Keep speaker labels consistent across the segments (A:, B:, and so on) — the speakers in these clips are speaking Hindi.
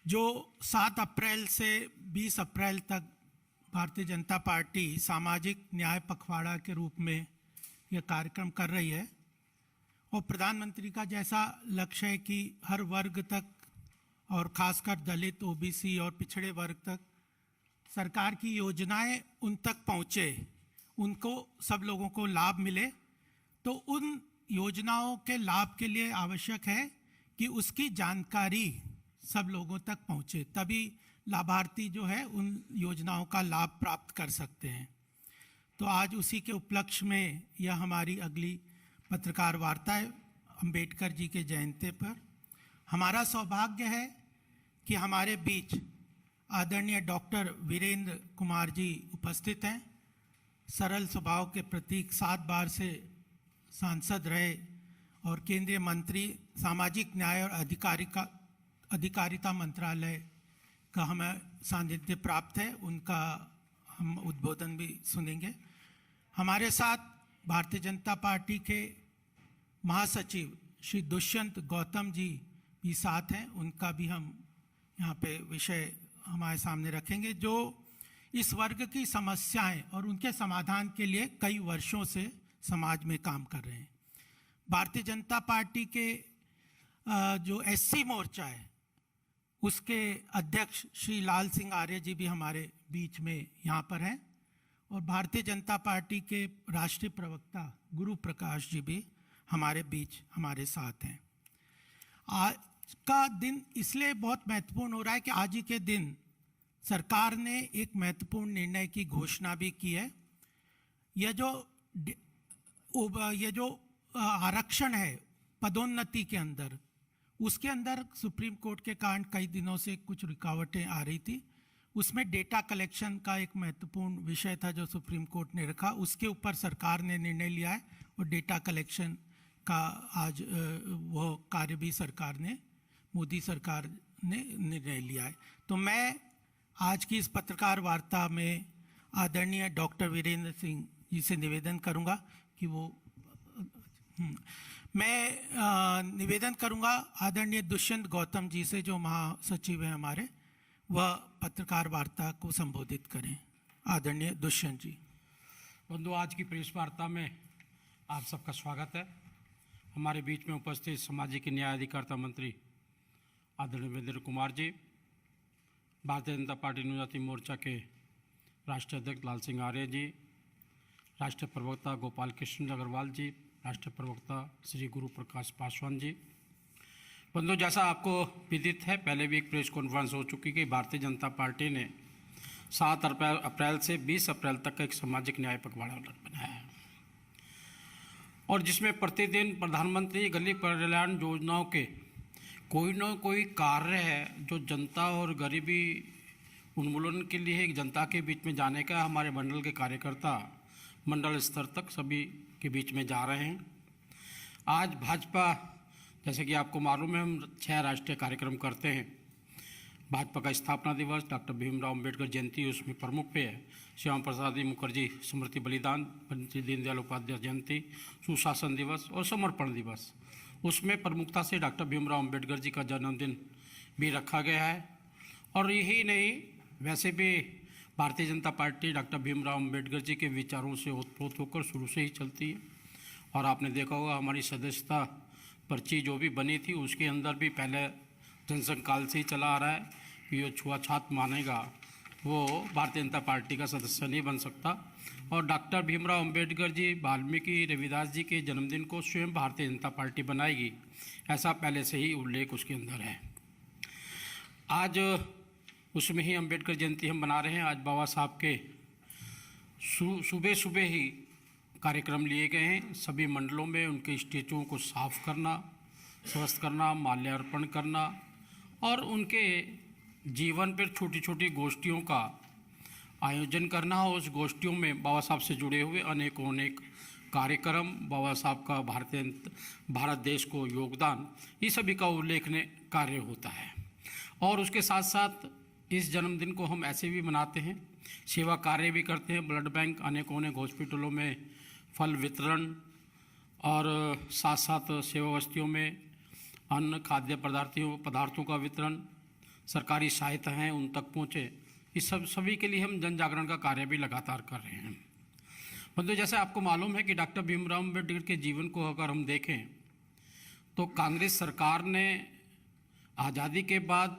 A: जो 7 अप्रैल से 20 अप्रैल तक भारतीय जनता पार्टी सामाजिक न्याय पखवाड़ा के रूप में यह कार्यक्रम कर रही है और प्रधानमंत्री का जैसा लक्ष्य है कि हर वर्ग तक और खासकर दलित, ओबीसी और पिछड़े वर्ग तक सरकार की योजनाएं उन तक पहुंचे, उनको सब लोगों को लाभ मिले, तो उन योजनाओं के लाभ के लिए आवश्यक है कि उसकी जानकारी सब लोगों तक पहुंचे, तभी लाभार्थी जो है उन योजनाओं का लाभ प्राप्त कर सकते हैं। तो आज उसी के उपलक्ष्य में यह हमारी अगली पत्रकार वार्ता है अंबेडकर जी के जयंती पर। हमारा सौभाग्य है कि हमारे बीच आदरणीय डॉक्टर वीरेंद्र कुमार जी उपस्थित हैं। सरल स्वभाव के प्रतीक, 7 बार से सांसद रहे और केंद्रीय मंत्री, सामाजिक न्याय और अधिकारिता मंत्रालय का हमें सानिध्य प्राप्त है। उनका हम उद्बोधन भी सुनेंगे। हमारे साथ भारतीय जनता पार्टी के महासचिव श्री दुष्यंत गौतम जी भी साथ हैं। उनका भी हम यहाँ पे विषय हमारे सामने रखेंगे, जो इस वर्ग की समस्याएं और उनके समाधान के लिए कई वर्षों से समाज में काम कर रहे हैं। भारतीय जनता पार्टी के जो एससी मोर्चा है उसके अध्यक्ष श्री लाल सिंह आर्य जी भी हमारे बीच में यहाँ पर हैं और भारतीय जनता पार्टी के राष्ट्रीय प्रवक्ता गुरु प्रकाश जी भी हमारे बीच हमारे साथ हैं। आज का दिन इसलिए बहुत महत्वपूर्ण हो रहा है कि आज ही के दिन सरकार ने एक महत्वपूर्ण निर्णय की घोषणा भी की है। यह जो आरक्षण है पदोन्नति के अंदर, उसके अंदर सुप्रीम कोर्ट के कारण कई दिनों से कुछ रुकावटें आ रही थी। उसमें डेटा कलेक्शन का एक महत्वपूर्ण विषय था जो सुप्रीम कोर्ट ने रखा, उसके ऊपर सरकार ने निर्णय लिया है और डेटा कलेक्शन का आज वो कार्य भी सरकार ने, मोदी सरकार ने निर्णय लिया है। तो मैं आज की इस पत्रकार वार्ता में आदरणीय डॉक्टर वीरेंद्र सिंह जी से निवेदन करूंगा कि वो निवेदन करूंगा आदरणीय दुष्यंत गौतम जी से, जो महासचिव हैं हमारे, वह पत्रकार वार्ता को संबोधित करें। आदरणीय दुष्यंत जी।
B: बंधु, आज की प्रेस वार्ता में आप सबका स्वागत है। हमारे बीच में उपस्थित सामाजिक न्याय अधिकारिता मंत्री आदरणीय वीरेंद्र कुमार जी, भारतीय जनता पार्टी अनुसूचित मोर्चा के राष्ट्रीय अध्यक्ष लाल सिंह आर्य जी, राष्ट्रीय प्रवक्ता गोपाल कृष्ण अग्रवाल जी, राष्ट्रीय प्रवक्ता श्री गुरु प्रकाश पासवान जी। बंधु, जैसा आपको विदित है, पहले भी एक प्रेस कॉन्फ्रेंस हो चुकी कि भारतीय जनता पार्टी ने 7 अप्रैल से 20 अप्रैल तक का एक सामाजिक न्याय पखवाड़ा बनाया है और जिसमें प्रतिदिन प्रधानमंत्री गरीब कल्याण योजनाओं के कोई न कोई कार्य है जो जनता और गरीबी उन्मूलन के लिए एक जनता के बीच में जाने का हमारे मंडल के कार्यकर्ता मंडल स्तर तक सभी के बीच में जा रहे हैं। आज भाजपा, जैसे कि आपको मालूम है, हम 6 राष्ट्रीय कार्यक्रम करते हैं। भाजपा का स्थापना दिवस, डॉक्टर भीमराव अम्बेडकर जयंती उसमें प्रमुख पे है, श्यामा प्रसाद मुखर्जी स्मृति बलिदान, पंडित दीनदयाल उपाध्याय जयंती, सुशासन दिवस और समर्पण दिवस, उसमें प्रमुखता से डॉक्टर भीमराव अम्बेडकर जी का जन्मदिन भी रखा गया है। और यही नहीं, वैसे भी भारतीय जनता पार्टी डॉक्टर भीमराव अम्बेडकर जी के विचारों से ओतप्रोत होकर शुरू से ही चलती है। और आपने देखा होगा हमारी सदस्यता पर्ची जो भी बनी थी उसके अंदर भी पहले जनसंघ काल से ही चला आ रहा है कि जो छुआछूत मानेगा वो भारतीय जनता पार्टी का सदस्य नहीं बन सकता। और डॉक्टर भीमराव अम्बेडकर जी, वाल्मीकि, रविदास जी के जन्मदिन को स्वयं भारतीय जनता पार्टी बनाएगी, ऐसा पहले से ही उल्लेख उसके अंदर है। आज उसमें ही अम्बेडकर जयंती हम बना रहे हैं। आज बाबा साहब के सुबह सुबह ही कार्यक्रम लिए गए हैं। सभी मंडलों में उनके स्टेचुओं को साफ करना, स्वस्थ करना, माल्यार्पण करना और उनके जीवन पर छोटी छोटी गोष्ठियों का आयोजन करना। उस गोष्ठियों में बाबा साहब से जुड़े हुए अनेक कार्यक्रम, बाबा साहब का भारत देश को योगदान, ये सभी का उल्लेखनीय कार्य होता है। और उसके साथ साथ इस जन्मदिन को हम ऐसे भी मनाते हैं, सेवा कार्य भी करते हैं। ब्लड बैंक, अनेक हॉस्पिटलों में फल वितरण और साथ साथ सेवा बस्तियों में अन्न खाद्य पदार्थों का वितरण, सरकारी सहायता हैं उन तक पहुँचे, इस सभी के लिए हम जन जागरण का कार्य भी लगातार कर रहे हैं। मतलब जैसे आपको मालूम है कि डॉक्टर भीमराव अम्बेडकर के जीवन को अगर हम देखें तो कांग्रेस सरकार ने आज़ादी के बाद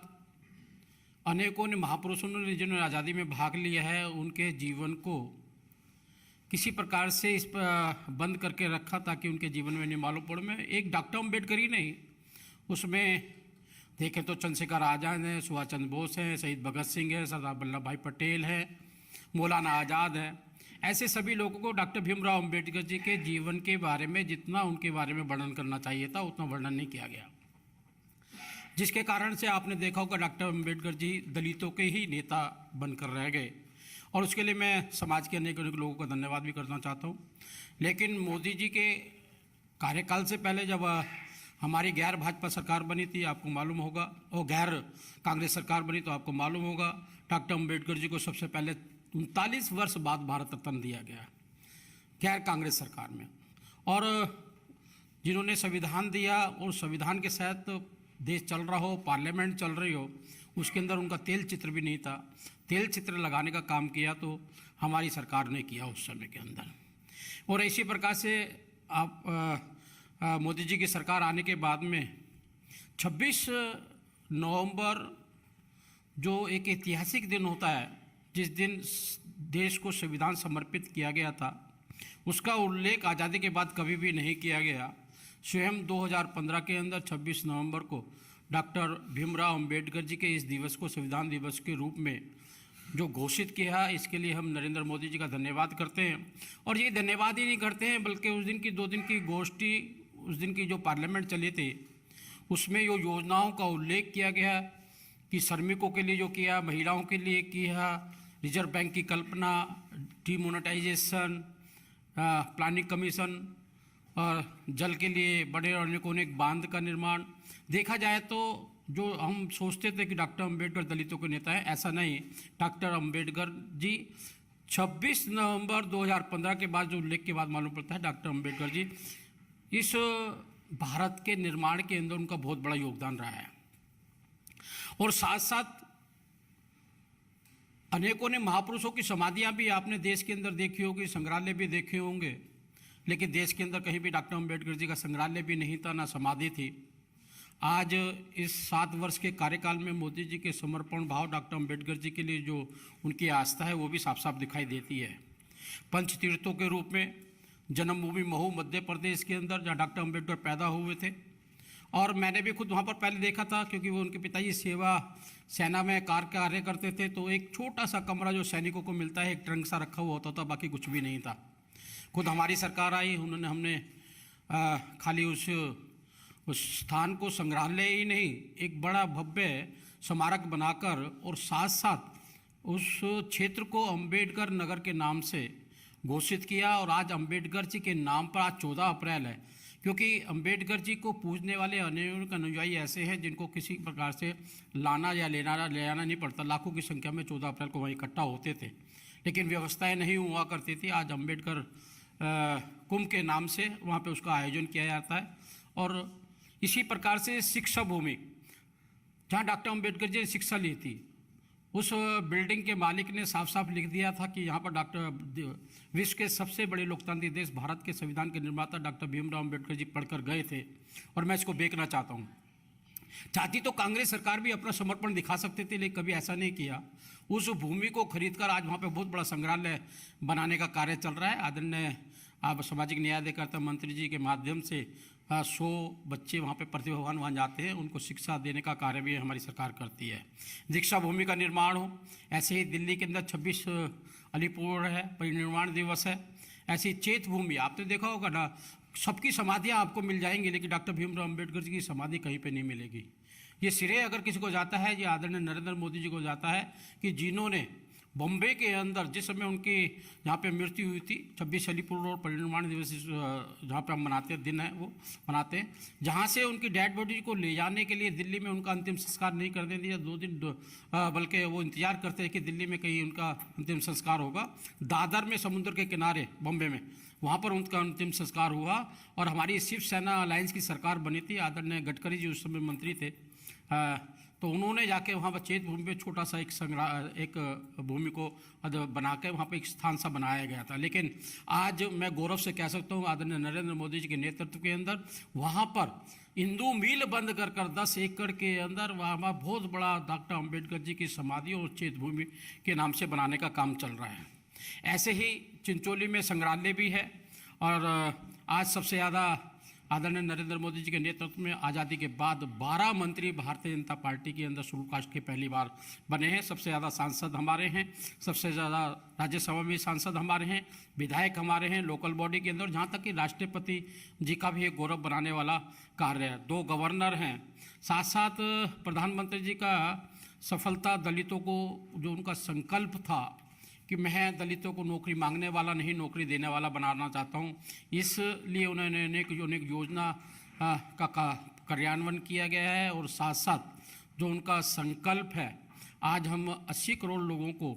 B: अनेकों ने महापुरुषों ने जिन्होंने आज़ादी में भाग लिया है उनके जीवन को किसी प्रकार से इस पर बंद करके रखा ताकि उनके जीवन में नहीं मालूम पड़े। मैं एक डॉक्टर अम्बेडकर ही नहीं, उसमें देखें तो चंद्रशेखर आज़ाद हैं, सुभाष चंद्र बोस हैं, शहीद भगत सिंह है, सरदार वल्लभ भाई पटेल है, मौलाना आज़ाद है। ऐसे सभी लोगों को डॉक्टर भीमराव अम्बेडकर जी के जीवन के बारे में जितना उनके बारे में वर्णन करना चाहिए था उतना वर्णन नहीं किया गया, जिसके कारण से आपने देखा होगा डॉक्टर अम्बेडकर जी दलितों के ही नेता बनकर रह गए। और उसके लिए मैं समाज के अनेक लोगों का धन्यवाद भी करना चाहता हूँ। लेकिन मोदी जी के कार्यकाल से पहले जब हमारी गैर भाजपा सरकार बनी थी, आपको मालूम होगा, और गैर कांग्रेस सरकार बनी तो आपको मालूम होगा, डॉक्टर अम्बेडकर जी को सबसे पहले 39 वर्ष बाद भारत रत्न दिया गया गैर कांग्रेस सरकार में। और जिन्होंने संविधान दिया और संविधान के साथ देश चल रहा हो, पार्लियामेंट चल रही हो, उसके अंदर उनका तेल चित्र भी नहीं था। तेल चित्र लगाने का काम किया तो हमारी सरकार ने किया उस समय के अंदर। और इसी प्रकार से आप मोदी जी की सरकार आने के बाद में 26 नवंबर जो एक ऐतिहासिक दिन होता है, जिस दिन देश को संविधान समर्पित किया गया था, उसका उल्लेख आज़ादी के बाद कभी भी नहीं किया गया। स्वयं 2015 के अंदर 26 नवंबर को डॉक्टर भीमराव अंबेडकर जी के इस दिवस को संविधान दिवस के रूप में जो घोषित किया, इसके लिए हम नरेंद्र मोदी जी का धन्यवाद करते हैं। और ये धन्यवाद ही नहीं करते हैं बल्कि उस दिन की 2 दिन की गोष्ठी, उस दिन की जो पार्लियामेंट चली थी उसमें जो योजनाओं का उल्लेख किया गया कि श्रमिकों के लिए जो किया, महिलाओं के लिए किया, रिजर्व बैंक की कल्पना, डीमोनेटाइजेशन, प्लानिंग कमीशन और जल के लिए बड़े और अनेक बांध का निर्माण। देखा जाए तो जो हम सोचते थे कि डॉक्टर अम्बेडकर दलितों के नेता हैं, ऐसा नहीं। डॉक्टर अम्बेडकर जी 26 नवंबर 2015 के बाद जो उल्लेख के बाद मालूम पड़ता है, डॉक्टर अम्बेडकर जी इस भारत के निर्माण के अंदर उनका बहुत बड़ा योगदान रहा है। और साथ साथ अनेकों ने महापुरुषों की समाधियां भी आपने देश के अंदर देखी होगी, संग्रहालय भी देखे होंगे, लेकिन देश के अंदर कहीं भी डॉक्टर अम्बेडकर जी का संग्रहालय भी नहीं था, ना समाधि थी। आज इस 7 वर्ष के कार्यकाल में मोदी जी के समर्पण भाव डॉक्टर अम्बेडकर जी के लिए जो उनकी आस्था है वो भी साफ साफ दिखाई देती है। पंच तीर्थों के रूप में जन्मभूमि महू मध्य प्रदेश के अंदर, जहाँ डॉक्टर अम्बेडकर पैदा हुए थे, और मैंने भी खुद वहाँ पर पहले देखा था क्योंकि वो उनके पिताजी सेना में कार्य करते थे। तो एक छोटा सा कमरा जो सैनिकों को मिलता है, एक ट्रंक सा रखा हुआ होता था, बाकी कुछ भी नहीं था। खुद हमारी सरकार आई, हमने खाली उस स्थान को संग्रहालय ही नहीं, एक बड़ा भव्य स्मारक बनाकर और साथ साथ उस क्षेत्र को अम्बेडकर नगर के नाम से घोषित किया। और आज अम्बेडकर जी के नाम पर आज 14 अप्रैल है, क्योंकि अम्बेडकर जी को पूजने वाले अनेक अनुयायी ऐसे हैं जिनको किसी प्रकार से लाना या ले आना नहीं पड़ता। लाखों की संख्या में 14 अप्रैल को वहीं इकट्ठा होते थे, लेकिन व्यवस्थाएं नहीं हुआ करती थी। आज अम्बेडकर कुंभ के नाम से वहाँ पे उसका आयोजन किया जाता है। और इसी प्रकार से शिक्षा भूमि, जहाँ डॉक्टर अम्बेडकर जी ने शिक्षा ली थी, उस बिल्डिंग के मालिक ने साफ साफ लिख दिया था कि यहाँ पर विश्व के सबसे बड़े लोकतांत्रिक देश भारत के संविधान के निर्माता डॉक्टर भीमराव अम्बेडकर जी पढ़कर गए थे। और मैं इसको बेचना चाहता हूँ। चाहती तो कांग्रेस सरकार भी अपना समर्पण दिखा सकते थे, लेकिन कभी ऐसा नहीं किया। उस भूमि को खरीदकर आज वहाँ पे बहुत बड़ा संग्रहालय बनाने का कार्य चल रहा है। आदरणीय आप सामाजिक न्याय अधिकारिता मंत्री जी के माध्यम से 100 बच्चे वहाँ पे प्रतिभावान वहाँ जाते हैं, उनको शिक्षा देने का कार्य भी हमारी सरकार करती है। दीक्षा भूमि का निर्माण हो, ऐसे ही दिल्ली के अंदर 26 अलीपुर है, परिनिर्वाण दिवस है। ऐसी चेत भूमि आपने देखा होगा ना, सबकी समाधियाँ आपको मिल जाएंगी, लेकिन डॉक्टर भीमराव अम्बेडकर जी की समाधि कहीं पे नहीं मिलेगी। ये श्रेय अगर किसी को जाता है, ये आदरणीय नरेंद्र मोदी जी को जाता है कि जिन्होंने बॉम्बे के अंदर जिस समय उनकी जहाँ पे मृत्यु हुई थी, 26 अलीपुर रोड परिनिर्वाण दिवस जहाँ पे हम मनाते दिन है वो मनाते हैं, जहाँ से उनकी डेड बॉडी को ले जाने के लिए दिल्ली में उनका अंतिम संस्कार नहीं करने दिया 2 दिन, बल्कि वो इंतजार करते हैं कि दिल्ली में कहीं उनका अंतिम संस्कार होगा। दादर में समुद्र के किनारे बॉम्बे में, वहाँ पर उनका अंतिम संस्कार हुआ। और हमारी शिवसेना अलायंस की सरकार बनी थी, आदरणीय गडकरी जी उस समय मंत्री थे, तो उन्होंने जाके वहाँ पर चेत भूमि पे छोटा सा एक भूमि को बना के वहाँ पे एक स्थान सा बनाया गया था। लेकिन आज मैं गौरव से कह सकता हूँ आदरणीय नरेंद्र मोदी जी के नेतृत्व के अंदर वहाँ पर हिंदू मील बंद कर 10 एकड़ के अंदर वहाँ बहुत बड़ा डॉक्टर अम्बेडकर जी की समाधि और चेत भूमि के नाम से बनाने का काम चल रहा है। ऐसे ही चिंचोली में संग्रहालय भी है और आज सबसे ज़्यादा आदरणीय नरेंद्र मोदी जी के नेतृत्व में आज़ादी के बाद 12 मंत्री भारतीय जनता पार्टी के अंदर शेड्यूल कास्ट के पहली बार बने हैं। सबसे ज़्यादा सांसद हमारे हैं, सबसे ज़्यादा राज्यसभा में सांसद हमारे हैं, विधायक हमारे हैं लोकल बॉडी के अंदर, जहाँ तक कि राष्ट्रपति जी का भी एक गौरव बनाने वाला कार्य है। 2 गवर्नर हैं, साथ साथ प्रधानमंत्री जी का सफलता दलितों को जो उनका संकल्प था कि मैं दलितों को नौकरी मांगने वाला नहीं नौकरी देने वाला बनाना चाहता हूँ, इसलिए उन्होंने अनेक योजना का कार्यान्वयन किया गया है। और साथ साथ जो उनका संकल्प है, आज हम 80 करोड़ लोगों को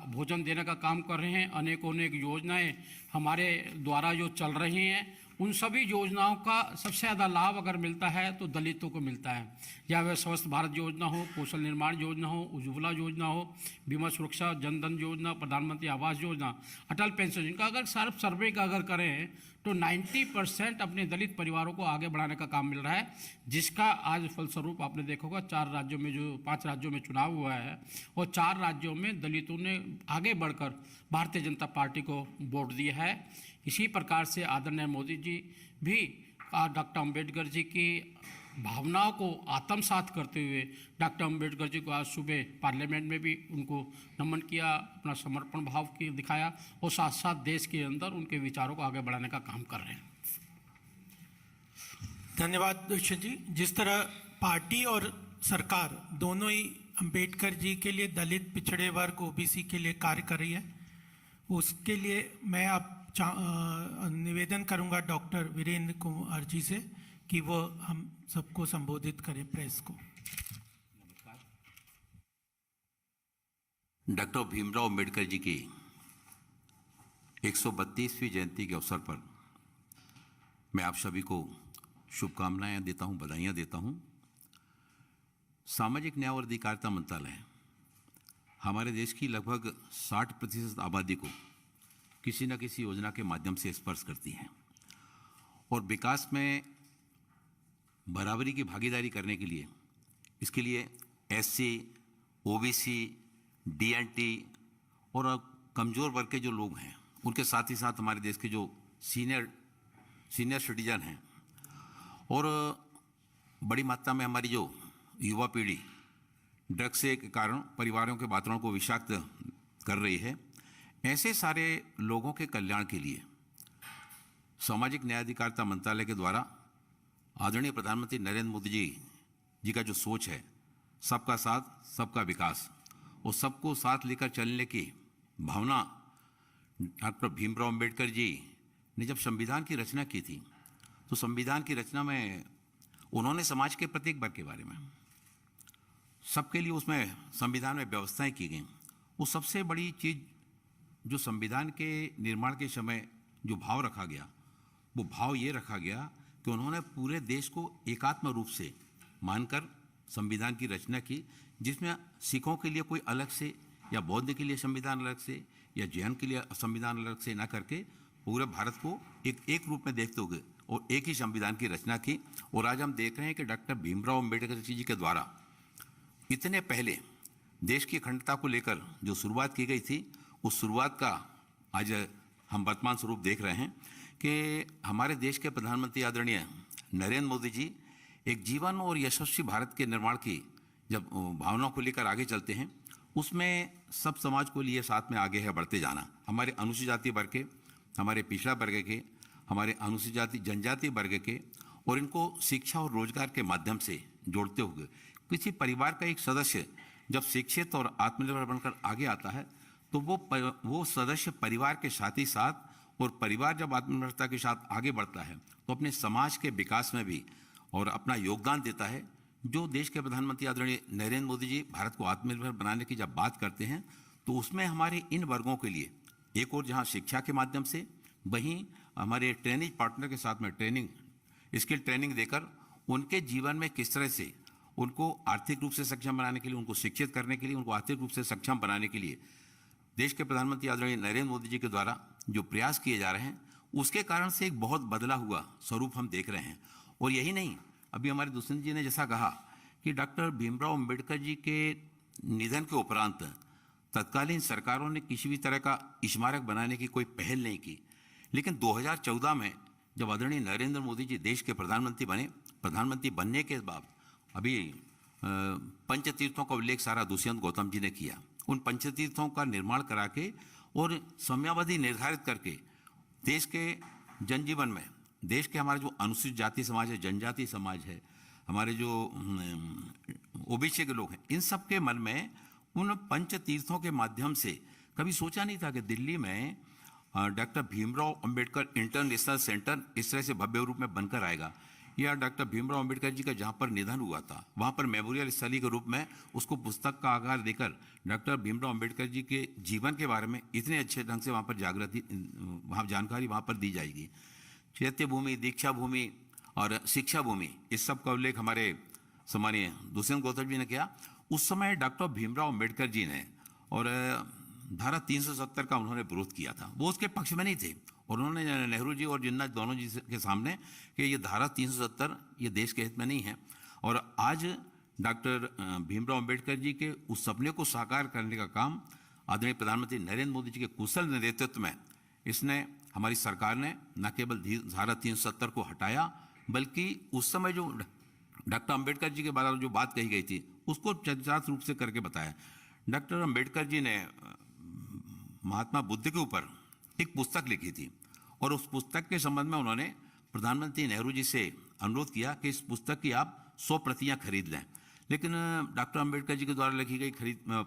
B: भोजन देने का काम कर रहे हैं। अनेक योजनाएं हमारे द्वारा जो चल रही हैं, उन सभी योजनाओं का सबसे ज़्यादा लाभ अगर मिलता है तो दलितों को मिलता है। या वह स्वस्थ भारत योजना हो, कौशल निर्माण योजना हो, उज्ज्वला योजना हो, बीमा सुरक्षा, जन धन योजना, प्रधानमंत्री आवास योजना, अटल पेंशन, इनका अगर सर्वे का अगर करें तो 90% अपने दलित परिवारों को आगे बढ़ाने का काम मिल रहा है, जिसका आज फलस्वरूप आपने देखा होगा 4 राज्यों में जो 5 राज्यों में चुनाव हुआ है और 4 राज्यों में दलितों ने आगे बढ़कर भारतीय जनता पार्टी को वोट दिया है। इसी प्रकार से आदरणीय मोदी जी भी डॉक्टर अम्बेडकर जी की भावनाओं को आत्मसात करते हुए डॉक्टर अम्बेडकर जी को आज सुबह पार्लियामेंट में भी उनको नमन किया, अपना समर्पण भाव की दिखाया और साथ साथ देश के अंदर उनके विचारों को आगे बढ़ाने का काम कर रहे हैं।
A: धन्यवाद दुष्यंत जी। जिस तरह पार्टी और सरकार दोनों ही अम्बेडकर जी के लिए, दलित पिछड़े वर्ग ओबीसी के लिए कार्य कर रही है, उसके लिए मैं अब निवेदन करूंगा डॉक्टर वीरेंद्र कुमार जी से कि वो हम सबको संबोधित करें, प्रेस को।
C: डॉक्टर भीमराव अम्बेडकर जी की 132वीं जयंती के अवसर पर मैं आप सभी को शुभकामनाएं देता हूं, बधाइयां देता हूं। सामाजिक न्याय और अधिकारिता मंत्रालय हमारे देश की लगभग 60% आबादी को किसी न किसी योजना के माध्यम से स्पर्श करती है और विकास में बराबरी की भागीदारी करने के लिए इसके लिए एससी, ओबीसी, डीएनटी और कमज़ोर वर्ग के जो लोग हैं, उनके साथ ही साथ हमारे देश के जो सीनियर सिटीजन हैं और बड़ी मात्रा में हमारी जो युवा पीढ़ी ड्रग्स के कारण परिवारों के वातावरण को विषाक्त कर रही है, ऐसे सारे लोगों के कल्याण के लिए सामाजिक न्याय अधिकारिता मंत्रालय के द्वारा आदरणीय प्रधानमंत्री नरेंद्र मोदी जी का जो सोच है, सबका साथ सबका विकास और सबको साथ लेकर चलने की भावना डॉक्टर भीमराव अम्बेडकर जी ने जब संविधान की रचना की थी, तो संविधान की रचना में उन्होंने समाज के प्रत्येक वर्ग के बारे में, सबके लिए उसमें संविधान में व्यवस्थाएं की गई। वो सबसे बड़ी चीज़ जो संविधान के निर्माण के समय जो भाव रखा गया, वो भाव ये रखा गया कि उन्होंने पूरे देश को एकात्म रूप से मानकर संविधान की रचना की, जिसमें सिखों के लिए कोई अलग से या बौद्ध के लिए संविधान अलग से या जैन के लिए संविधान अलग से ना करके पूरे भारत को एक रूप में देखते हुए और एक ही संविधान की रचना की। और आज हम देख रहे हैं कि डॉक्टर भीमराव अम्बेडकर जी के द्वारा इतने पहले देश की अखंडता को लेकर जो शुरुआत की गई थी, उस शुरुआत का आज हम वर्तमान स्वरूप देख रहे हैं कि हमारे देश के प्रधानमंत्री आदरणीय नरेंद्र मोदी जी एक जीवन और यशस्वी भारत के निर्माण की जब भावना को लेकर आगे चलते हैं, उसमें सब समाज को लिए साथ में आगे है बढ़ते जाना। हमारे अनुसूचित जाति वर्ग के, हमारे पिछड़ा वर्ग के, हमारे अनुसूचित जाति जनजाति वर्ग के, और इनको शिक्षा और रोजगार के माध्यम से जोड़ते हुए किसी परिवार का एक सदस्य जब शिक्षित और आत्मनिर्भर बनकर आगे आता है, तो वो सदस्य परिवार के साथ ही साथ, और परिवार जब आत्मनिर्भरता के साथ आगे बढ़ता है तो अपने समाज के विकास में भी और अपना योगदान देता है। जो देश के प्रधानमंत्री आदरणीय नरेंद्र मोदी जी भारत को आत्मनिर्भर बनाने की जब बात करते हैं, तो उसमें हमारे इन वर्गों के लिए एक और जहां शिक्षा के माध्यम से, वहीं हमारे ट्रेनिंग पार्टनर के साथ में स्किल ट्रेनिंग देकर उनके जीवन में किस तरह से उनको आर्थिक रूप से सक्षम बनाने के लिए, उनको शिक्षित करने के लिए, उनको आर्थिक रूप से सक्षम बनाने के लिए देश के प्रधानमंत्री आदरणीय नरेंद्र मोदी जी के द्वारा जो प्रयास किए जा रहे हैं, उसके कारण से एक बहुत बदला हुआ स्वरूप हम देख रहे हैं। और यही नहीं, अभी हमारे दुष्यंत जी ने जैसा कहा कि डॉक्टर भीमराव अंबेडकर जी के निधन के उपरांत तत्कालीन सरकारों ने किसी भी तरह का स्मारक बनाने की कोई पहल नहीं की, लेकिन 2014 में जब आदरणीय नरेंद्र मोदी जी देश के प्रधानमंत्री बने, प्रधानमंत्री बनने के बाद अभी पंचतीर्थों का उल्लेख सारा दुष्यंत गौतम जी ने किया। उन पंचतीर्थों का निर्माण करा के और समयावधि निर्धारित करके देश के जनजीवन में, देश के हमारे जो अनुसूचित जाति समाज है, जनजाति समाज है, हमारे जो ओबीसी के लोग हैं, इन सब के मन में उन पंचतीर्थों के माध्यम से कभी सोचा नहीं था कि दिल्ली में doctor Bhimrao Ambedkar international centre इस तरह से भव्य रूप में बनकर आएगा, या डॉक्टर भीमराव अंबेडकर जी का जहाँ पर निधन हुआ था वहाँ पर मेमोरियल स्थली के रूप में उसको पुस्तक का आकार देकर डॉक्टर भीमराव अंबेडकर जी के जीवन के बारे में इतने अच्छे ढंग से वहाँ पर जागृति, वहाँ जानकारी वहाँ पर दी जाएगी। चैत्य भूमि, दीक्षा भूमि और शिक्षा भूमि, इस सब का उल्लेख हमारे सम्मानीय दुष्यंत गौतम जी ने किया। उस समय डॉक्टर भीमराव अंबेडकर जी ने और धारा 370 का उन्होंने विरोध किया था, वो उसके पक्ष में नहीं थे, और उन्होंने नेहरू जी और जिन्ना दोनों जी के सामने कि ये धारा 370 ये देश के हित में नहीं है। और आज डॉक्टर भीमराव अंबेडकर जी के उस सपने को साकार करने का काम आदरणीय प्रधानमंत्री नरेंद्र मोदी जी के कुशल नेतृत्व में इसने हमारी सरकार ने न केवल धारा 370 को हटाया, बल्कि उस समय जो डॉक्टर अंबेडकर जी के बारे में जो बात कही गई थी उसको चरित्रार्थ रूप से करके बताया। डॉक्टर अंबेडकर जी ने महात्मा बुद्ध के ऊपर एक पुस्तक लिखी थी, और उस पुस्तक के संबंध में उन्होंने प्रधानमंत्री नेहरू जी से अनुरोध किया कि इस पुस्तक की आप 100 प्रतियां खरीद लें, लेकिन डॉक्टर अंबेडकर जी के द्वारा लिखी गई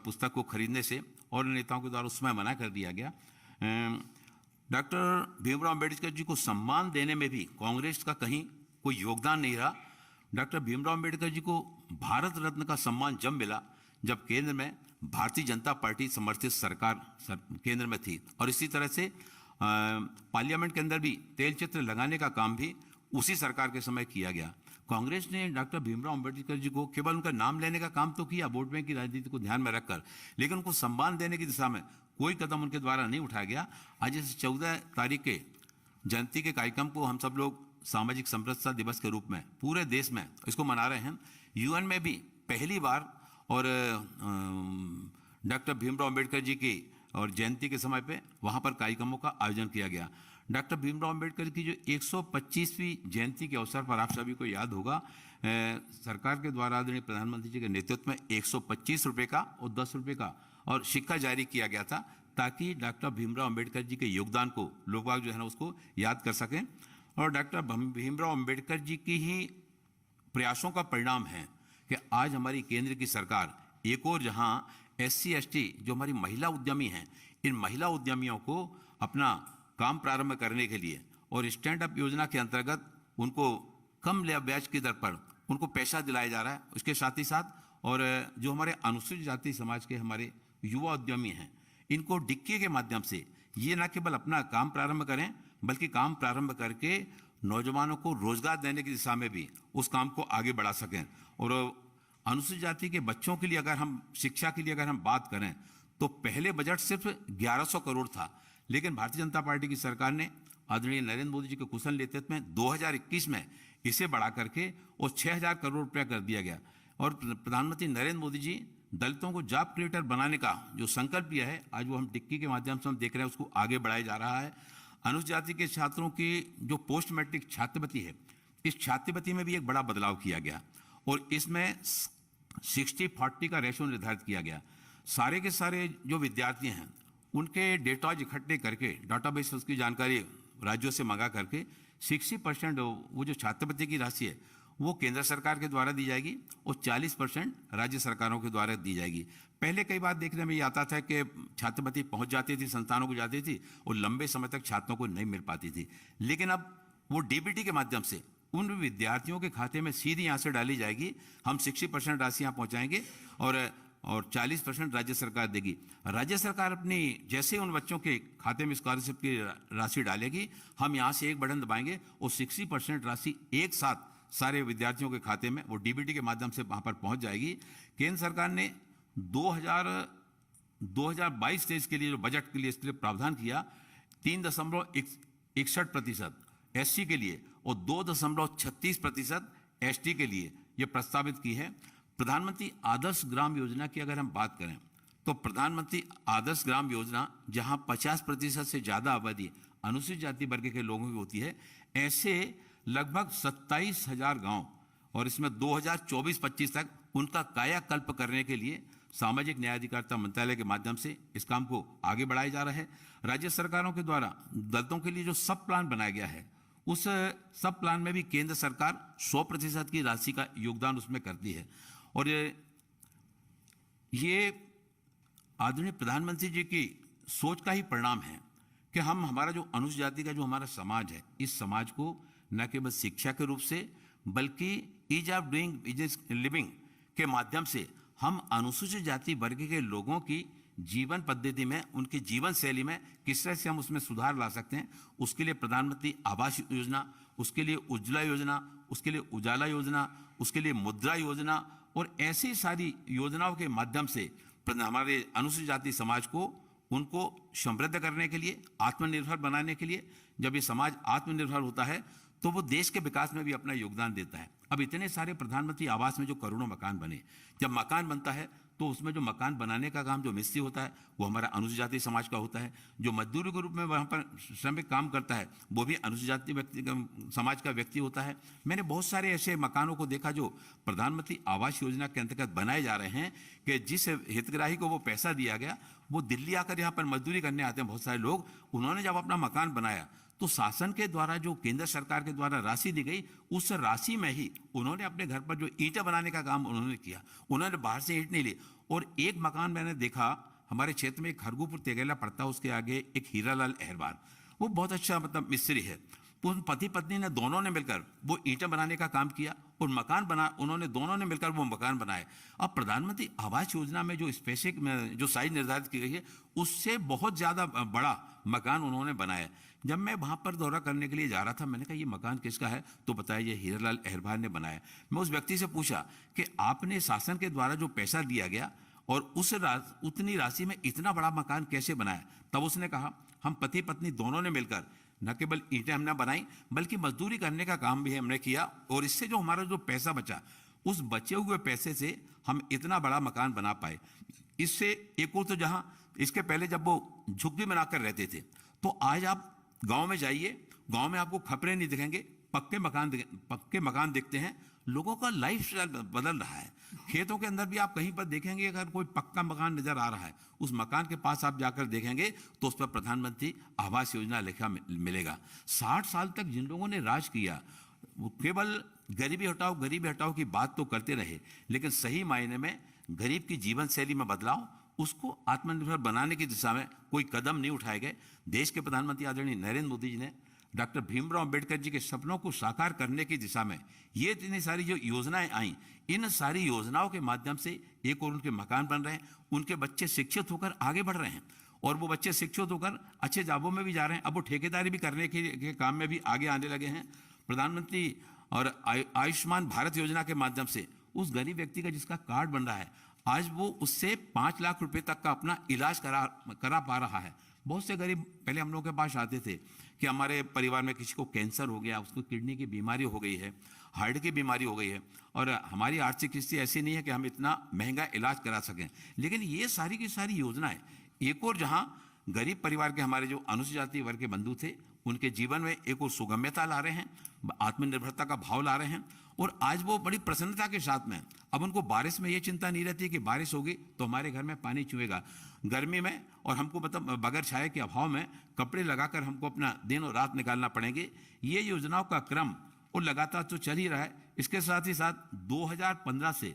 C: पुस्तक को खरीदने से और नेताओं के द्वारा उस समय मना कर दिया गया। डॉक्टर भीमराव अंबेडकर जी को सम्मान देने में भी कांग्रेस का कहीं कोई योगदान नहीं रहा। डॉक्टर भीमराव अंबेडकर जी को भारत रत्न का सम्मान जब मिला जब केंद्र में भारतीय जनता पार्टी समर्थित सरकार केंद्र में थी, और इसी तरह से पार्लियामेंट के अंदर भी तेल चित्र लगाने का काम भी उसी सरकार के समय किया गया। कांग्रेस ने डॉक्टर भीमराव अंबेडकर जी को केवल उनका नाम लेने का काम तो किया वोट बैंक की राजनीति को ध्यान में रखकर, लेकिन उनको सम्मान देने की दिशा में कोई कदम उनके द्वारा नहीं उठाया गया। आज इस 14 तारीख के जयंती के कार्यक्रम को हम सब लोग सामाजिक समरसता दिवस के रूप में पूरे देश में इसको मना रहे हैं। यूएन में भी पहली बार और डॉक्टर भीमराव अंबेडकर जी की और जयंती के समय पे वहाँ पर कार्यक्रमों का आयोजन किया गया। डॉक्टर भीमराव अंबेडकर की जो 125वीं जयंती के अवसर पर आप सभी को याद होगा, सरकार के द्वारा आदरणीय प्रधानमंत्री जी के नेतृत्व में 125 रुपये का और 10 रुपये का और सिक्का जारी किया गया था, ताकि डॉक्टर भीमराव अंबेडकर जी के योगदान को लोग बाग जो है ना उसको याद कर सकें। और डॉक्टर भीमराव अंबेडकर जी की ही प्रयासों का परिणाम है कि आज हमारी केंद्र की सरकार एक और जहां SC ST जो हमारी महिला उद्यमी हैं, इन महिला उद्यमियों को अपना काम प्रारंभ करने के लिए और स्टैंड अप योजना के अंतर्गत उनको कम ब्याज की दर पर उनको पैसा दिलाया जा रहा है। उसके साथ ही साथ और जो हमारे अनुसूचित जाति समाज के हमारे युवा उद्यमी हैं, इनको डिक्की के माध्यम से ये न केवल अपना काम प्रारंभ करें, बल्कि काम प्रारंभ करके नौजवानों को रोजगार देने की दिशा में भी उस काम को आगे बढ़ा सकें। और अनुसूचित जाति के बच्चों के लिए अगर हम शिक्षा के लिए अगर हम बात करें तो पहले बजट सिर्फ 1100 करोड़ था, लेकिन भारतीय जनता पार्टी की सरकार ने आदरणीय नरेंद्र मोदी जी के कुशल नेतृत्व में 2021 में इसे बढ़ा करके और 6000 करोड़ रुपया कर दिया गया। और प्रधानमंत्री नरेंद्र मोदी जी दलितों को जॉब क्रिएटर बनाने का जो संकल्प लिया है, आज वो हम डिक्की के माध्यम से हम देख रहे हैं, उसको आगे बढ़ाया जा रहा है। अनुसूचित जाति के छात्रों की जो पोस्ट मैट्रिक छात्रवृत्ति है, इस छात्रवृत्ति में भी एक बड़ा बदलाव किया गया और इसमें 60-40 का रेशो निर्धारित किया गया। सारे के सारे जो विद्यार्थी हैं उनके डेटाज इकट्ठे करके डाटाबेस उसकी जानकारी राज्यों से मंगा करके 60% वो जो छात्रवृत्ति की राशि है वो केंद्र सरकार के द्वारा दी जाएगी और 40% राज्य सरकारों के द्वारा दी जाएगी। पहले कई बार देखने में ये आता था कि छात्रवृत्ति पहुंच जाती थी, संस्थानों को जाती थी और लंबे समय तक छात्रों को नहीं मिल पाती थी, लेकिन अब वो DBT के माध्यम से उन विद्यार्थियों के खाते में सीधी यहाँ से डाली जाएगी। हम 60% राशि यहाँ पहुँचाएंगे और 40% राज्य सरकार देगी। राज्य सरकार अपनी जैसे उन बच्चों के खाते में स्कॉलरशिप की राशि डालेगी, हम यहाँ से एक बटन दबाएंगे और 60% राशि एक साथ सारे विद्यार्थियों के खाते में वो डीबीटी के माध्यम से वहाँ पर पहुँच जाएगी। केंद्र सरकार ने 2022-23 के लिए जो बजट के लिए इसके लिए प्रावधान किया 3.61% एससी के लिए और 2.36% एसटी के लिए ये प्रस्तावित की है। प्रधानमंत्री आदर्श ग्राम योजना की अगर हम बात करें तो प्रधानमंत्री आदर्श ग्राम योजना जहां 50% से ज़्यादा आबादी अनुसूचित जाति वर्ग के लोगों की होती है, ऐसे लगभग 27,000 गांव और इसमें 2024-25 तक उनका कायाकल्प करने के लिए सामाजिक न्याय अधिकारिता मंत्रालय के माध्यम से इस काम को आगे बढ़ाया जा रहा है। राज्य सरकारों के द्वारा दलितों के लिए जो सब प्लान बनाया गया है, उस सब प्लान में भी केंद्र सरकार 100% की राशि का योगदान उसमें करती है। और ये आदरणीय प्रधानमंत्री जी की सोच का ही परिणाम है कि हम हमारा जो अनुसूचित जाति का जो हमारा समाज है, इस समाज को न केवल शिक्षा के रूप से बल्कि ease of doing business living के माध्यम से हम अनुसूचित जाति वर्ग के लोगों की जीवन पद्धति में, उनकी जीवन शैली में किस तरह से हम उसमें सुधार ला सकते हैं, उसके लिए प्रधानमंत्री आवास योजना, उसके लिए उज्ज्वला योजना, उसके लिए उजाला योजना, उसके लिए मुद्रा योजना और ऐसी सारी योजनाओं के माध्यम से हमारे अनुसूचित जाति समाज को उनको समृद्ध करने के लिए, आत्मनिर्भर बनाने के लिए, जब ये समाज आत्मनिर्भर होता है तो वो देश के विकास में भी अपना योगदान देता है। अब इतने सारे प्रधानमंत्री आवास में जो करोड़ों मकान बने, जब मकान बनता है तो उसमें जो मकान बनाने का काम जो मिस्त्री होता है वो हमारा अनुसूचित जाति समाज का होता है। जो मजदूरी के रूप में वहाँ पर श्रमिक काम करता है वो भी अनुसूचित जाति व्यक्ति समाज का व्यक्ति होता है। मैंने बहुत सारे ऐसे मकानों को देखा जो प्रधानमंत्री आवास योजना के अंतर्गत बनाए जा रहे हैं कि जिस हितग्राही को वो पैसा दिया गया वो दिल्ली आकर यहाँ पर मजदूरी करने आते हैं बहुत सारे लोग। उन्होंने जब अपना मकान बनाया तो शासन के द्वारा जो केंद्र सरकार के द्वारा राशि दी गई, उस राशि में ही उन्होंने अपने घर पर जो ईंटें बनाने का काम उन्होंने किया। उन्होंने बाहर से ईंट नहीं ली। और एक मकान मैंने देखा हमारे क्षेत्र में, एक खरगुपुर तेगेला पड़ता, उसके आगे एक हीरालाल अहरवार, वो बहुत अच्छा मतलब मिस्त्री है। उन पति पत्नी ने दोनों ने मिलकर वो ईंटें बनाने का काम किया और मकान बना, उन्होंने दोनों ने मिलकर वो मकान बनाए। अब प्रधानमंत्री आवास योजना में जो स्पेसिफिक जो साइज निर्धारित की गई है उससे बहुत ज़्यादा बड़ा मकान उन्होंने बनाया। जब मैं वहाँ पर दौरा करने के लिए जा रहा था, मैंने कहा ये मकान किसका है, तो बताया ये हीरालाल अहरवार ने बनाया। मैं उस व्यक्ति से पूछा कि आपने शासन के द्वारा जो पैसा दिया गया और उतनी राशि में इतना बड़ा मकान कैसे बनाया? तब उसने कहा हम पति पत्नी दोनों ने मिलकर न केवल ईंटें हमने बनाई बल्कि मजदूरी करने का काम भी हमने किया और इससे जो हमारा जो पैसा बचा, उस बचे हुए पैसे से हम इतना बड़ा मकान बना पाए। इससे एक और तो जहाँ इसके पहले जब वो झुग्गी बनाकर रहते थे, तो आज आप गांव में जाइए, गांव में आपको खपरे नहीं दिखेंगे, पक्के मकान दिखते हैं। लोगों का लाइफ स्टाइल बदल रहा है। खेतों के अंदर भी आप कहीं पर देखेंगे अगर कोई पक्का मकान नजर आ रहा है, उस मकान के पास आप जाकर देखेंगे तो उस पर प्रधानमंत्री आवास योजना लिखा मिलेगा। 60 साल तक जिन लोगों ने राज किया वो केवल गरीबी हटाओ की बात तो करते रहे, लेकिन सही मायने में गरीब की जीवन शैली में बदलाव, उसको आत्मनिर्भर बनाने की दिशा में कोई कदम नहीं उठाए गए। देश के प्रधानमंत्री आदरणीय नरेंद्र मोदी जी ने डॉक्टर भीमराव अंबेडकर जी के सपनों को साकार करने की दिशा में ये इतनी सारी जो योजनाएं आई, इन सारी योजनाओं के माध्यम से एक और उनके मकान बन रहे हैं, उनके बच्चे शिक्षित होकर आगे बढ़ रहे हैं और वो बच्चे शिक्षित होकर अच्छे जॉबों में भी जा रहे हैं। अब वो ठेकेदारी भी करने के काम में भी आगे आने लगे हैं। प्रधानमंत्री और आयुष्मान भारत योजना के माध्यम से उस गरीब व्यक्ति का जिसका कार्ड बन रहा है, आज वो उससे 5 लाख रुपए तक का अपना इलाज करा पा रहा है। बहुत से गरीब पहले हम लोग के पास आते थे कि हमारे परिवार में किसी को कैंसर हो गया, उसको किडनी की बीमारी हो गई है, हार्ट की बीमारी हो गई है और हमारी आर्थिक स्थिति ऐसी नहीं है कि हम इतना महंगा इलाज करा सकें। लेकिन ये सारी की सारी योजनाएं एक और जहां गरीब परिवार के हमारे जो अनुसूचित जाति वर्ग के बंधु थे उनके जीवन में एक और सुगम्यता ला रहे हैं, आत्मनिर्भरता का भाव ला रहे हैं और आज वो बड़ी प्रसन्नता के साथ में, अब उनको बारिश में ये चिंता नहीं रहती कि बारिश होगी तो हमारे घर में पानी चुएगा, गर्मी में और हमको मतलब बगैर छाया के अभाव में कपड़े लगाकर हमको अपना दिन और रात निकालना पड़ेंगे। ये योजनाओं का क्रम और लगातार तो चल ही रहा है। इसके साथ ही साथ 2015 से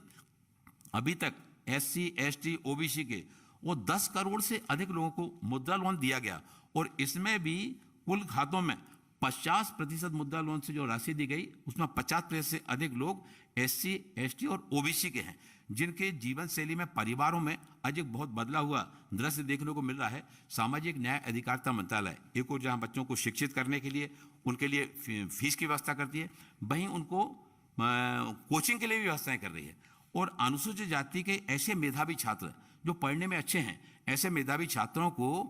C: अभी तक SC, ST, OBC के वो 10 करोड़ से अधिक लोगों को मुद्रा लोन दिया गया और इसमें भी कुल खातों में 50% मुद्रा लोन से जो राशि दी गई उसमें 50% से अधिक लोग SC, ST और OBC के हैं, जिनके जीवन शैली में, परिवारों में आज एक बहुत बदला हुआ दृश्य देखने को मिल रहा है। सामाजिक न्याय अधिकारिता मंत्रालय एक और जहां बच्चों को शिक्षित करने के लिए उनके लिए फीस की व्यवस्था करती है, वहीं उनको कोचिंग के लिए भी व्यवस्थाएं कर रही है। और अनुसूचित जाति के ऐसे मेधावी छात्र जो पढ़ने में अच्छे हैं, ऐसे मेधावी छात्रों को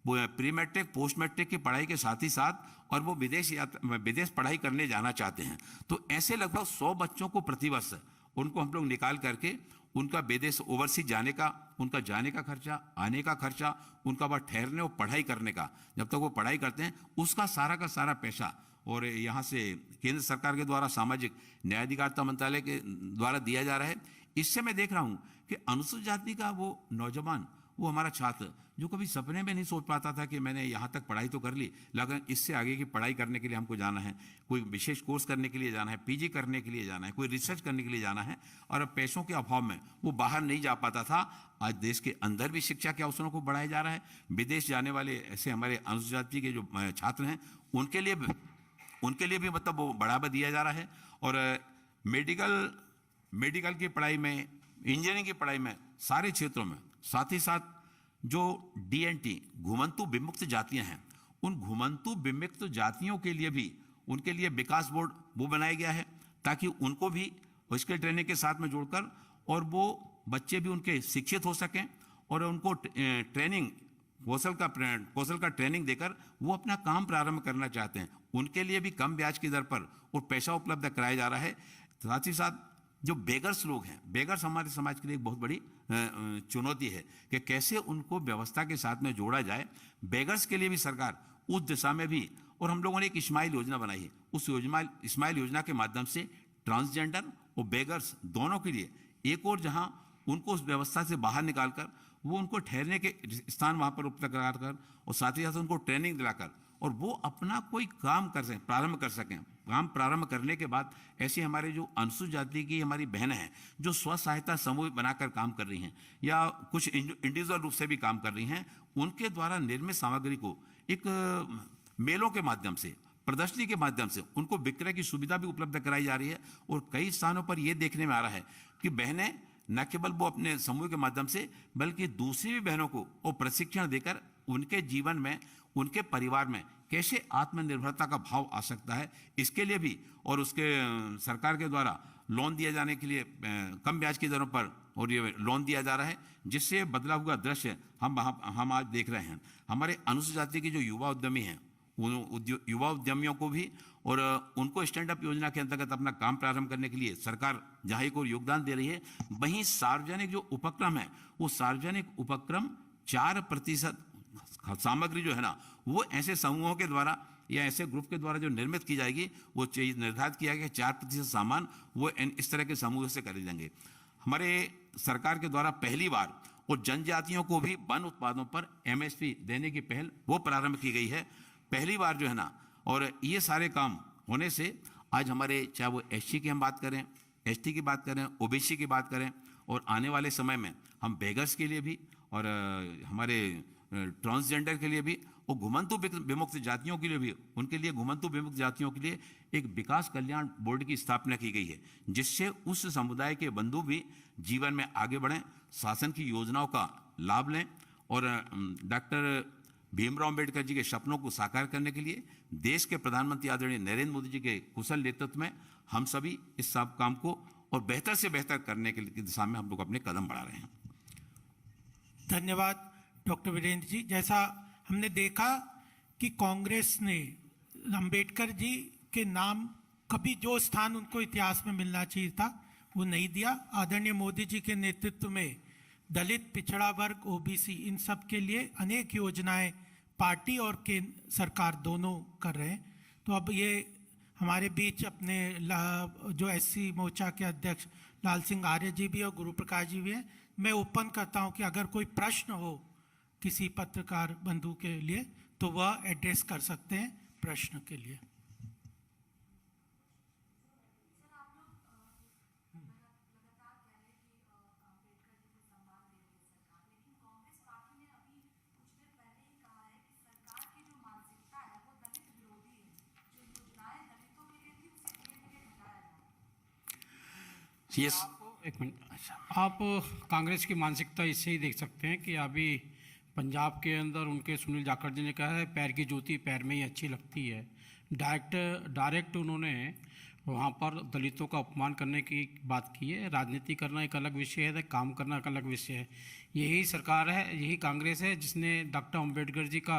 C: प्री मैट्रिक पोस्ट मैट्रिक की पढ़ाई के साथ ही साथ और वो विदेश पढ़ाई करने जाना चाहते हैं, तो ऐसे लगभग 100 बच्चों को प्रतिवर्ष उनको हम लोग निकाल करके उनका विदेश ओवरसीज जाने का, उनका जाने का खर्चा, आने का खर्चा, उनका वह ठहरने और पढ़ाई करने का, जब तक वो पढ़ाई करते हैं उसका सारा का सारा पैसा और यहाँ से केंद्र सरकार के द्वारा सामाजिक न्याय अधिकारिता मंत्रालय के द्वारा दिया जा रहा है। इससे मैं देख रहा हूँ कि अनुसूचित जाति का वो नौजवान, वो हमारा छात्र जो कभी सपने में नहीं सोच पाता था कि मैंने यहाँ तक पढ़ाई तो कर ली, लेकिन इससे आगे की पढ़ाई करने के लिए हमको जाना है, कोई विशेष कोर्स करने के लिए जाना है, पीजी करने के लिए जाना है, कोई रिसर्च करने के लिए जाना है, और अब पैसों के अभाव में वो बाहर नहीं जा पाता था। आज देश के अंदर भी शिक्षा के अवसरों को बढ़ाया जा रहा है। विदेश जाने वाले ऐसे हमारे अनुसूचित जाति के जो छात्र हैं उनके लिए भी मतलब वो बढ़ावा दिया जा रहा है। और मेडिकल की पढ़ाई में, इंजीनियरिंग की पढ़ाई में, सारे क्षेत्रों में, साथ ही साथ जो DNT घुमंतु विमुक्त जातियां हैं, उन घुमंतु विमुक्त जातियों के लिए भी उनके लिए विकास बोर्ड वो बनाया गया है ताकि उनको भी स्किल ट्रेनिंग के साथ में जोड़कर और वो बच्चे भी उनके शिक्षित हो सकें और उनको ट्रेनिंग कौशल का ट्रेनिंग देकर वो अपना काम प्रारंभ करना चाहते हैं, उनके लिए भी कम ब्याज की दर पर और पैसा उपलब्ध कराया जा रहा है। साथ ही साथ जो बेगर्स लोग हैं, बेगर्स हमारे समाज के लिए एक बहुत बड़ी चुनौती है कि कैसे उनको व्यवस्था के साथ में जोड़ा जाए। बेगर्स के लिए भी सरकार उस दिशा में भी, और हम लोगों ने एक स्माइल योजना बनाई है, उस स्माइल योजना के माध्यम से ट्रांसजेंडर और बेगर्स दोनों के लिए एक और जहां उनको उस व्यवस्था से बाहर निकालकर वो उनको ठहरने के स्थान वहां पर उपलब्ध कराकर और साथ ही साथ उनको ट्रेनिंग दिलाकर और वो अपना कोई काम कर सकें, प्रारंभ कर सकें। काम प्रारंभ करने के बाद ऐसी हमारे जो अनुसूचित जाति की हमारी बहनें हैं जो स्व सहायता समूह बनाकर काम कर रही हैं या कुछ इंडिविजुअल रूप से भी काम कर रही हैं, उनके द्वारा निर्मित सामग्री को एक मेलों के माध्यम से, प्रदर्शनी के माध्यम से उनको विक्रय की सुविधा भी उपलब्ध कराई जा रही है। और कई स्थानों पर यह देखने में आ रहा है कि बहनें न केवल वो अपने समूह के माध्यम से बल्कि दूसरी भी बहनों को वो प्रशिक्षण देकर उनके जीवन में, उनके परिवार में कैसे आत्मनिर्भरता का भाव आ सकता है, इसके लिए भी और उसके सरकार के द्वारा लोन दिए जाने के लिए कम ब्याज की दरों पर और ये लोन दिया जा रहा है, जिससे बदला हुआ दृश्य हम आज देख रहे हैं। हमारे अनुसूचित जाति के जो युवा उद्यमी हैं, युवा उद्यमियों को भी और उनको स्टैंड अप योजना के अंतर्गत अपना काम प्रारंभ करने के लिए सरकार जहाँ एक और योगदान दे रही है, वहीं सार्वजनिक जो उपक्रम है वो सार्वजनिक उपक्रम 4% सामग्री जो है ना वो ऐसे समूहों के द्वारा या ऐसे ग्रुप के द्वारा जो निर्मित की जाएगी, वो चीज निर्धारित किया गया 4% सामान वो इस तरह के समूह से करे जाएंगे। हमारे सरकार के द्वारा पहली बार और जनजातियों को भी वन उत्पादों पर MSP देने की पहल वो प्रारंभ की गई है, पहली बार जो है ना। और ये सारे काम होने से आज हमारे, चाहे वो SC की हम बात करें, ST की बात करें, OBC की बात करें, और आने वाले समय में हम बेगर्स के लिए भी और हमारे ट्रांसजेंडर के लिए भी और घुमंतु विमुक्त जातियों के लिए भी, उनके लिए घुमंतु विमुक्त जातियों के लिए एक विकास कल्याण बोर्ड की स्थापना की गई है, जिससे उस समुदाय के बंधु भी जीवन में आगे बढ़ें, शासन की योजनाओं का लाभ लें और डॉक्टर भीमराव अंबेडकर जी के सपनों को साकार करने के लिए देश के प्रधानमंत्री आदरणीय नरेंद्र मोदी जी के कुशल नेतृत्व में हम सभी इस सब काम को और बेहतर से बेहतर करने की दिशा में हम लोग अपने कदम बढ़ा रहे हैं।
A: धन्यवाद डॉक्टर वीरेंद्र जी। जैसा हमने देखा कि कांग्रेस ने अंबेडकर जी के नाम कभी जो स्थान उनको इतिहास में मिलना चाहिए था वो नहीं दिया। आदरणीय मोदी जी के नेतृत्व में दलित, पिछड़ा वर्ग, OBC इन सब के लिए अनेक योजनाएं पार्टी और केंद्र सरकार दोनों कर रहे हैं। तो अब ये हमारे बीच अपने जो SC मोर्चा के अध्यक्ष लाल सिंह आर्य जी भी और गुरु प्रकाश जी भी हैं। मैं ओपन करता हूं कि अगर कोई प्रश्न हो किसी पत्रकार बंधु के लिए तो वह एड्रेस कर सकते हैं प्रश्न के लिए।
C: Yes.
B: एक मिनट, अच्छा, आप कांग्रेस की मानसिकता इससे ही देख सकते हैं कि अभी पंजाब के अंदर उनके सुनील जाखड़ जी ने कहा है पैर की जूती पैर में ही अच्छी लगती है। डायरेक्ट उन्होंने वहाँ पर दलितों का अपमान करने की बात की है। राजनीति करना एक अलग विषय है, काम करना एक अलग विषय है। यही सरकार है, यही कांग्रेस है जिसने डॉक्टर अम्बेडकर जी का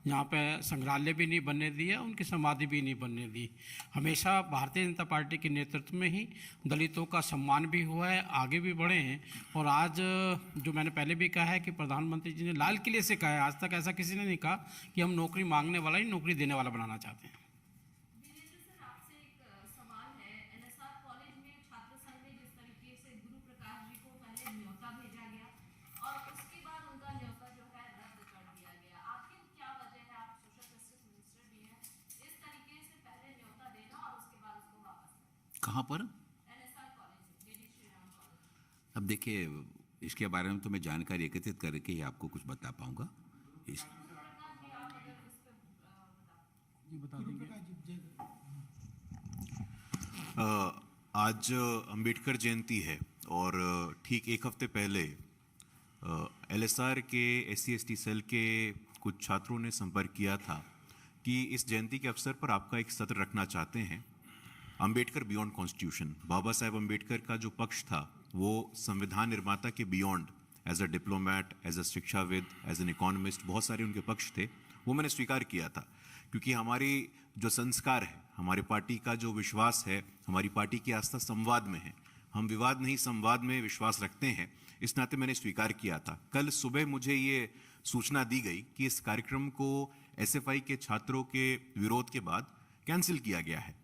B: यहाँ पे संग्रहालय भी नहीं बनने दिया, उनकी समाधि भी नहीं बनने दी। हमेशा भारतीय जनता पार्टी के नेतृत्व में ही दलितों का सम्मान भी हुआ है, आगे भी बढ़े हैं। और आज जो मैंने पहले भी कहा है कि प्रधानमंत्री जी ने लाल किले से कहा है, आज तक ऐसा किसी ने नहीं कहा कि हम नौकरी मांगने वाला ही नौकरी देने वाला बनाना चाहते हैं।
C: कहाँ पर? अब देखिए, इसके बारे में तो मैं जानकारी एकत्रित करके ही आपको कुछ बता पाऊंगा। इस
D: आज अंबेडकर जयंती है और ठीक एक हफ्ते पहले एलएसआर के SC/ST सेल के कुछ छात्रों ने संपर्क किया था कि इस जयंती के अवसर पर आपका एक सत्र रखना चाहते हैं। अंबेडकर बियॉन्ड कॉन्स्टिट्यूशन, बाबा साहेब अंबेडकर का जो पक्ष था वो संविधान निर्माता के beyond, as a diplomat, as a शिक्षाविद, एज एन इकोनॉमिस्ट, बहुत सारे उनके पक्ष थे। वो मैंने स्वीकार किया था क्योंकि हमारी जो संस्कार है, हमारी पार्टी का जो विश्वास है, हमारी पार्टी की आस्था संवाद में है। हम विवाद नहीं, संवाद में विश्वास रखते हैं। इस नाते मैंने स्वीकार किया था। कल सुबह मुझे ये सूचना दी गई कि इस कार्यक्रम को SFI के छात्रों के विरोध के बाद कैंसिल किया गया है।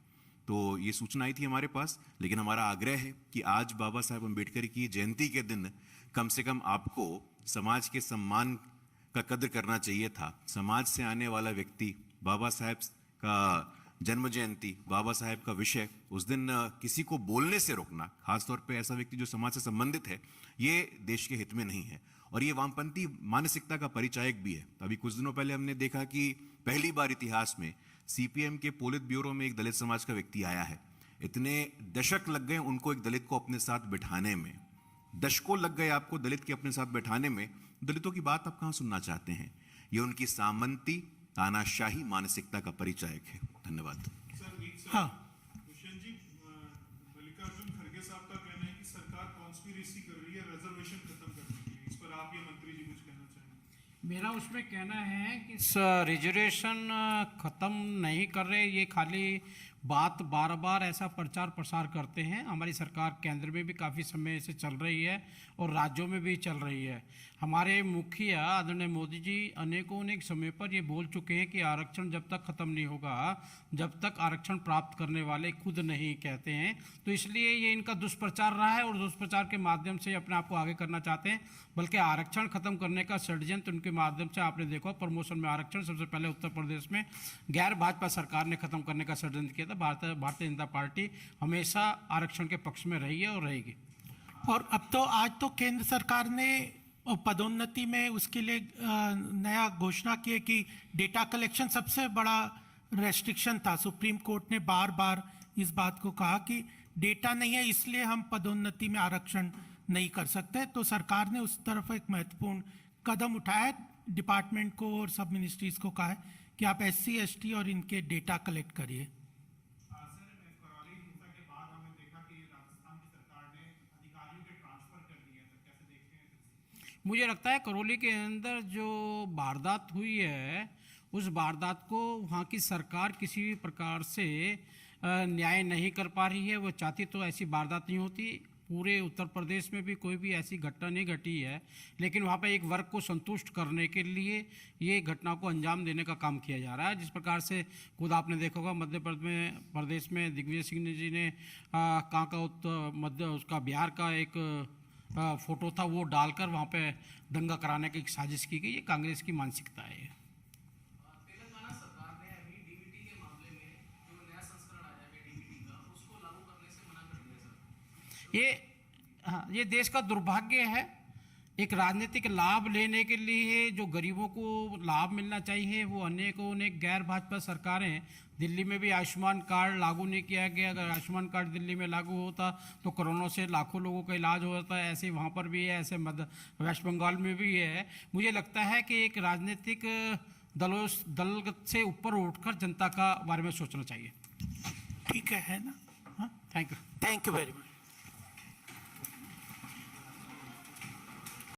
D: तो ये सूचना आई थी हमारे पास, लेकिन हमारा आग्रह है कि आज बाबा साहेब अम्बेडकर की जयंती के दिन कम से कम आपको समाज के सम्मान का कद्र करना चाहिए था। समाज से आने वाला व्यक्ति, बाबा साहेब का जन्म जयंती, बाबा साहेब का विषय, उस दिन किसी को बोलने से रोकना, खासतौर पे ऐसा व्यक्ति जो समाज से संबंधित है, ये देश के हित में नहीं है और ये वामपंथी मानसिकता का परिचायक भी है। अभी कुछ दिनों पहले हमने देखा कि पहली बार इतिहास में CPM के पोलित ब्यूरो में एक दलित समाज का व्यक्ति आया है। इतने दशक लग गए उनको एक दलित को अपने साथ बिठाने में, दशकों लग गए आपको दलित के अपने साथ बैठाने में। दलितों की बात आप कहाँ सुनना चाहते हैं? ये उनकी सामंती तानाशाही मानसिकता का परिचायक है। धन्यवाद।
A: हाँ,
E: दुष्यंत जी, मल्लिकार्जुन खड़गे साहब का कहना है कि सरकार कॉन्स्पिरेसी कर रही है रिजर्वेशन खत्म करने के लिए। इस पर आप या मंत्री जी कुछ कहना चाहेंगे?
B: मेरा उसमें कहना है कि रिजर्वेशन ख़त्म नहीं कर रहे, ये खाली बात बार बार ऐसा प्रचार प्रसार करते हैं। हमारी सरकार केंद्र में भी काफ़ी समय से चल रही है और राज्यों में भी चल रही है। हमारे मुखिया आदरणीय मोदी जी अनेक समय पर ये बोल चुके हैं कि आरक्षण जब तक ख़त्म नहीं होगा, जब तक आरक्षण प्राप्त करने वाले खुद नहीं कहते हैं। तो इसलिए ये इनका दुष्प्रचार रहा है और दुष्प्रचार के माध्यम से अपने आप को आगे करना चाहते हैं। बल्कि आरक्षण खत्म करने का षड्यंत्र उनके माध्यम से आपने देखा, प्रमोशन में आरक्षण सबसे पहले उत्तर प्रदेश में गैर भाजपा सरकार ने खत्म करने का षड्यंत्र किया था। भारतीय जनता पार्टी हमेशा आरक्षण के पक्ष में रही है और रहेगी।
A: और अब तो आज तो केंद्र सरकार ने पदोन्नति में उसके लिए नया घोषणा की है कि डेटा कलेक्शन सबसे बड़ा रेस्ट्रिक्शन था। सुप्रीम कोर्ट ने बार बार इस बात को कहा कि डेटा नहीं है, इसलिए हम पदोन्नति में आरक्षण नहीं कर सकते। तो सरकार ने उस तरफ एक महत्वपूर्ण कदम उठाया है। डिपार्टमेंट को और सब मिनिस्ट्रीज को कहा है कि आप SC/ST और इनके डेटा कलेक्ट करिए।
B: मुझे लगता है करौली के अंदर जो वारदात हुई है, उस वारदात को वहाँ की सरकार किसी भी प्रकार से न्याय नहीं कर पा रही है। वो चाहती तो ऐसी वारदात नहीं होती। पूरे उत्तर प्रदेश में भी कोई भी ऐसी घटना नहीं घटी है, लेकिन वहाँ पे एक वर्ग को संतुष्ट करने के लिए ये घटना को अंजाम देने का काम किया जा रहा है। जिस प्रकार से खुद आपने देखा होगा मध्य प्रदेश में दिग्विजय सिंह जी ने उसका बिहार का एक फोटो था, वो डालकर वहाँ पे दंगा कराने की एक साजिश की गई। ये कांग्रेस की मानसिकता है।
F: तेलंगाना सरकार ने अभी DBT के मामले में जो नया संस्करण आया है DBT का, उसको लागू करने से मना कर दिया सर।
B: ये देश का दुर्भाग्य है। एक राजनीतिक लाभ लेने के लिए जो गरीबों को लाभ मिलना चाहिए, वो अनेक गैर भाजपा सरकारें, दिल्ली में भी आयुष्मान कार्ड लागू नहीं किया गया। अगर आयुष्मान कार्ड दिल्ली में लागू होता तो कोरोना से लाखों लोगों का इलाज होता है। ऐसे वहाँ पर भी है, ऐसे वेस्ट बंगाल में भी है। मुझे लगता है कि एक राजनीतिक दल से ऊपर उठकर जनता का बारे में सोचना चाहिए।
A: ठीक है ना?
B: Thank you.
A: Thank you very much.